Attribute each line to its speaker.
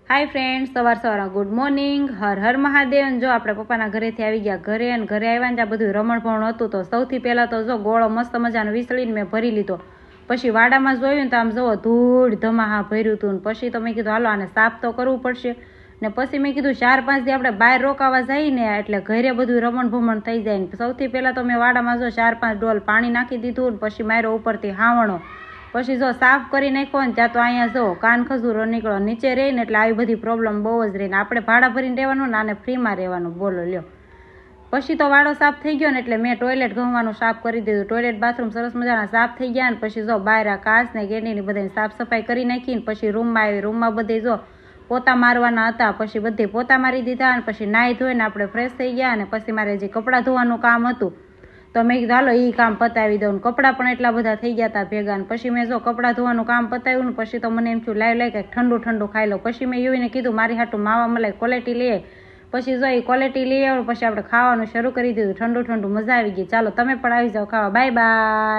Speaker 1: Hi friends, સવાર good morning, Har Har Mahadev. જો આપણે પપ્પાના ઘરેથી આવી ગયા ઘરે, અને ઘરે આવ્યા ને ત્યાં બધું રમણભણ હતું. તો સૌથી પહેલાં તો જો ગોળો મસ્ત મજાનો વિસળીને મેં ભરી લીધો. પછી વાડામાં જોયું ને તો આમ જુઓ ધૂળ ધમાહા ભર્યું હતું. પછી તો મેં કીધું હાલો આને સાફ તો કરવું પડશે. ને પછી મેં કીધું 4-5 દી આપણે બહાર રોકાવા જઈએ ને એટલે ઘરે બધું રમણ ભમણ થઈ જાય ને. સૌથી પહેલાં તો મેં વાડામાં જો 4-5 ડોલ પાણી નાખી દીધું ને પછી માર્યો ઉપરથી હાવણો. પછી જો સાફ કરી નાખ્યો ને ત્યાં તો અહીંયા જો કાન ખજૂરો નીકળો નીચે રહીને એટલે આવી બધી પ્રોબ્લેમ બહુ જ રહીને આપણે ભાડા ભરીને રહેવાનું ને આને ફ્રીમાં રહેવાનું, બોલો લ્યો. પછી તો વાડો સાફ થઈ ગયો ને એટલે મેં ટોયલેટ ઘસવાનું સાફ કરી દીધું. ટોયલેટ બાથરૂમ સરસ મજાના સાફ થઈ ગયા ને પછી જો બહાર કાચ ને ગેડીની બધી સાફ સફાઈ કરી નાખી ને પછી રૂમમાં આવી. રૂમમાં બધી જો પોતા મારવાના હતા, પછી બધી પોતા મારી દીધા અને પછી નાહી ધોઈને આપણે ફ્રેશ થઈ ગયા. અને પછી મારે જે કપડાં ધોવાનું કામ હતું તો મેં કીધું હાલો એ કામ પતાવી દઉં. કપડાં પણ એટલા બધા થઈ ગયા હતા ભેગા. ને પછી મેં જો કપડાં ધોવાનું કામ પતાવ્યું ને પછી તો મને એમ થયું લાઈ કંઈક ઠંડુ ખાઈ લો. પછી મેં યુવીને કીધું મારી હાટું માવા મલાઈ ક્વોલિટી લઈએ. પછી જો એ ક્વોલિટી લઈ આવ્યું પછી આપણે ખાવાનું શરૂ કરી દીધું. ઠંડુ મજા આવી ગઈ. ચાલો તમે પણ આવી જાઓ ખાવા. Bye bye.